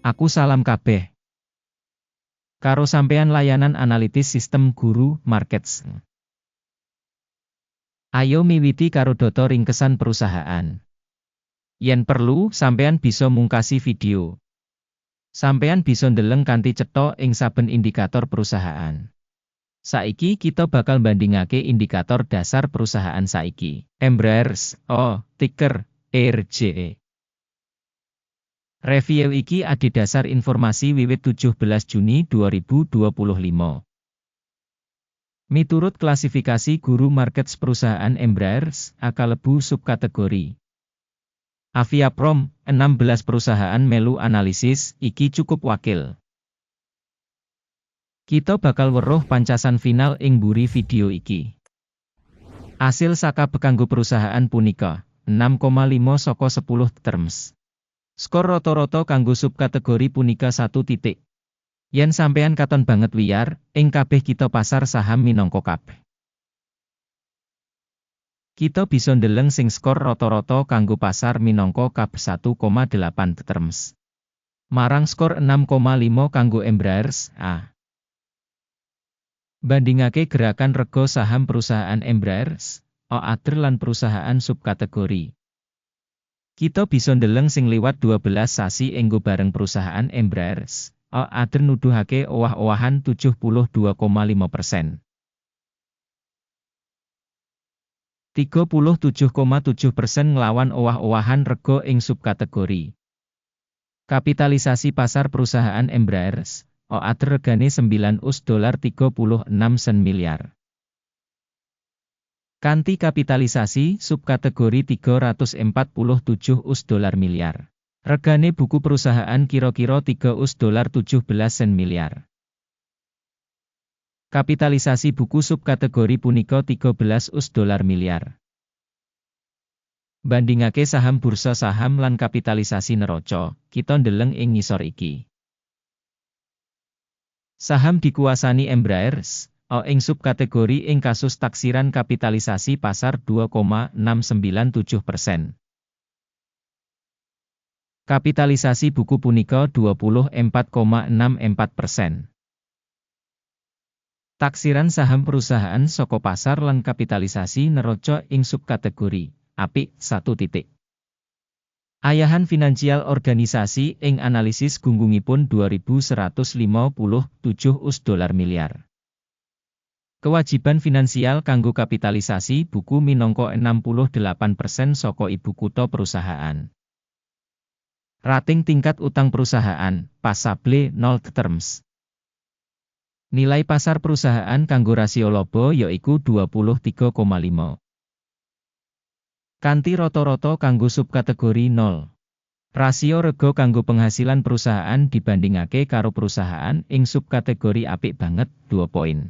Aku salam kabeh. Karo sampean layanan analitis sistem Guru Markets. Ayo miwiti karo data ringkesan perusahaan. Yen perlu, sampean bisa mungkasi video. Sampean bisa ndeleng kanthi cetha ing saben indikator perusahaan. Saiki kita bakal bandingake indikator dasar perusahaan saiki. Embraer, ticker ERJ. Review iki adhedhasar informasi wiwit 17 Juni 2025. Miturut klasifikasi Guru Markets perusahaan Embraer, kalebu subkategori. Aviaprom, 16 perusahaan melu analisis, iki cukup wakil. Kita bakal weruh pancasan final ing mburi video iki. Asil saka kanggo perusahaan punika, 6,5 saka 10 terms. Skor rata-rata kanggo subkategori punika 1 titik. Yen sampean katon banget wiyar, ing kabeh kita pasar saham minangka kabeh. Kita bisa ndeleng sing skor rata-rata kanggo pasar minangka kab 1,8 terms. Marang skor 6,5 kanggo Embraer, Bandingake gerakan rega saham perusahaan Embraer, adher lan perusahaan subkategori. Kita bisa ndeleng sing liwat 12 sasi enggo bareng perusahaan Embraer, adher nuduhake owah-owahan 72,5%. 37,7% nglawan owah-owahan rega ing subkategori. Kapitalisasi pasar perusahaan Embraer, adher regane $9.36 miliar. Kanti kapitalisasi subkategori $347 miliar. Regane buku perusahaan kira-kira $3.17 miliar. Kapitalisasi buku subkategori punika $13 miliar. Bandingake saham bursa saham lan kapitalisasi neraca, kita ndeleng ing ngisor iki. Saham dikuasani Embraer, ing subkategori ing kasus taksiran kapitalisasi pasar 2,697%. Kapitalisasi buku punika 24,64%. Taksiran saham perusahaan saka pasar lan kapitalisasi neraca ing subkategori apik 1 titik. Ayahan finansial organisasi ing analisis gunggungipun $2.157 miliar. Kewajiban finansial kanggo kapitalisasi buku minangka 68% saka ibu kutha perusahaan. Rating tingkat utang perusahaan, passable 0 terms. Nilai pasar perusahaan kanggo rasio laba yaiku 23,5. Kanti rata-rata kanggo subkategori 0. Rasio rega kanggo penghasilan perusahaan dibandingake karo perusahaan ing subkategori apik banget 2 poin.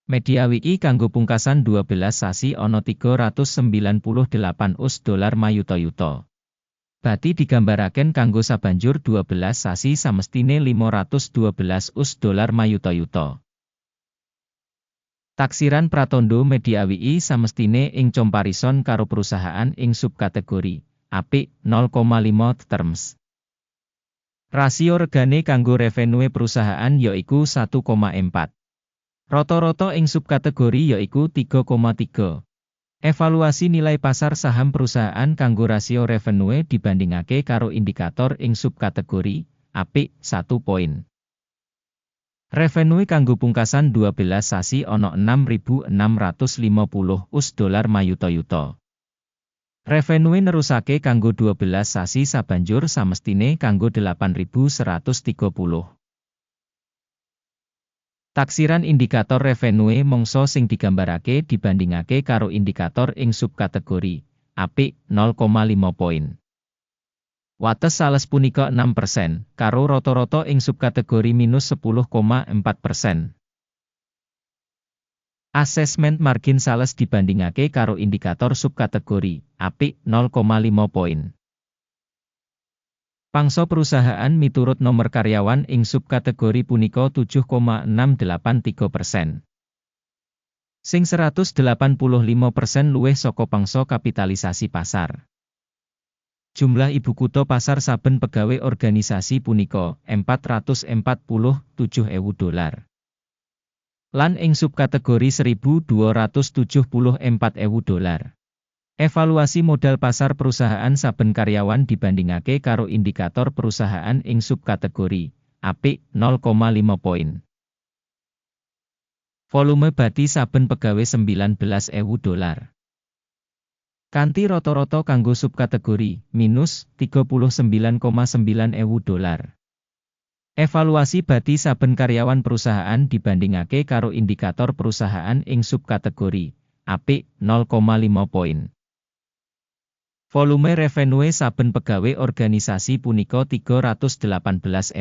Media WI kanggo pungkasan 12 sasi ana $398 mayuta-yuta. Bati digambaraken kanggo sabanjur 12 sasi samestine $512 mayuta-yuta. Taksiran pratandha media WI samestine ing comparison karo perusahaan ing subkategori apik 0,5 terms. Rasio regane kanggo revenue perusahaan yaiku 1,4. Rata-rata ing subkategori yaiku 3,3. Evaluasi nilai pasar saham perusahaan kanggo rasio revenue dibandingake karo indikator ing subkategori apik 1 poin. Revenue kanggo pungkasan 12 sasi ana $6.650 mayuta-yuta. Revenue nerusake kanggo 12 sasi sabanjur samestine kanggo $8.130. Taksiran indikator revenue mangsa sing digambarake dibandingake karo indikator ing subkategori apik 0,5 poin. Wates sales punika 6%, karo rata-rata ing subkategori minus 10,4%. Assessment margin sales dibandingake karo indikator subkategori apik 0,5 poin. Pangsa perusahaan miturut nomor karyawan ing subkategori punika 7,683%. Sing 185% luwih saka pangsa kapitalisasi pasar. Jumlah ibu kutha pasar saben pegawai organisasi punika $447.000. Lan ing subkategori $1.274.000. Evaluasi modal pasar perusahaan saben karyawan dibandingake karo indikator perusahaan ing subkategori apik 0,5 poin. Volume bati saben pegawai $19.000. Kanthi rata-rata kanggo subkategori minus $39,900. Evaluasi bati saben karyawan perusahaan dibandingake karo indikator perusahaan ing subkategori apik 0,5 poin. Volume revenue saben pegawai organisasi punika $318.000.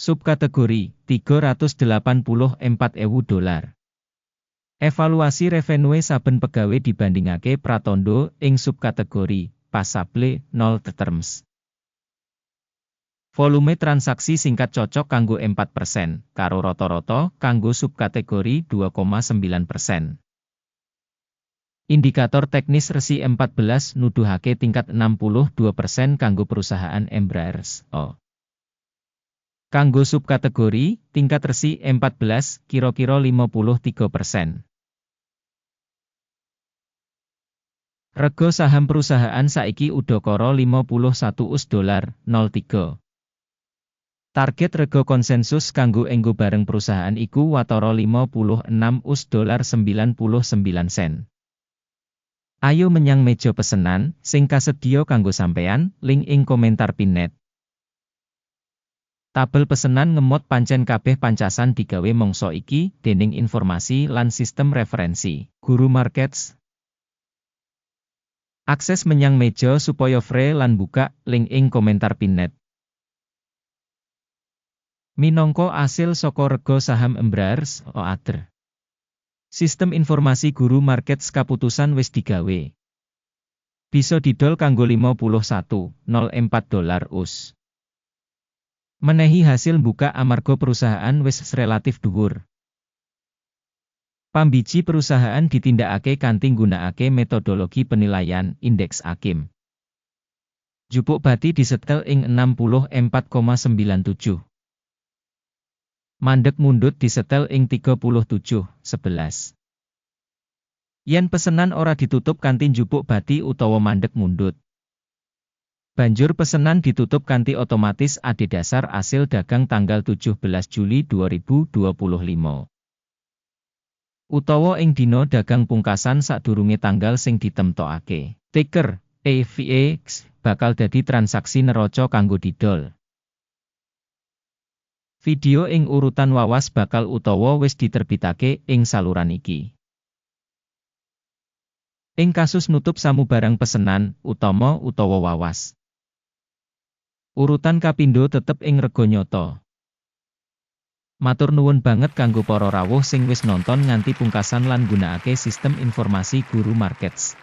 Subkategori $384.000. Evaluasi revenue saben pegawai dibandingake pratandha ing subkategori passable 0 terms. Volume transaksi singkat cocok kanggo 4%, karo rata-rata kanggo subkategori 2,9%. Indikator teknis resi 14 nuduhake tingkat 62% kanggo perusahaan Embraers. Kanggo subkategori, tingkat resi 14 kira-kira 53%. Rega saham perusahaan saiki udakara $51.03. Target rega konsensus kanggo enggo bareng perusahaan iku watara $56.99. Ayo menyang meja pesenan, sing kasedya kanggo sampeyan, link ing komentar pinet. Tabel pesenan ngemot pancen kabeh pancasan digawe mangsa iki, dening informasi lan sistem referensi, Guru Markets. Akses menyang meja supaya free lan buka, link ing komentar pinet. Minangka asil saka rega saham Embraers, OADR. Sistem informasi Guru Markets kaputusan wis digawe. Bisa didol kanggo $51.04 US. Menehi hasil buka amarga perusahaan wis relatif dhuwur. Pambiji perusahaan ditindakake kanthi nggunakake metodologi penilaian indeks AKIM. Jupuk bati disetel ing 64,97. Mandeg mundut disetel ing 37,11. Yen pesenan ora ditutup kanthi jupuk bati utawa mandeg mundut, banjur pesenan ditutup kanthi otomatis adhedhasar asil dagang tanggal 17 Juli 2025. Utawa ing dina dagang pungkasan sadurunge tanggal sing ditemtokake. Ticker AVX bakal dadi transaksi neraca kanggo didol. Video ing urutan wawas bakal utawa wis diterbitake ing saluran iki. Ing kasus nutup samubarang pesenan, utama utawa wawas, urutan kapindho tetep ing rega nyata. Matur nuwun banget kanggo para rawuh sing wis nonton nganti pungkasan lan nggunakake sistem informasi Guru Markets.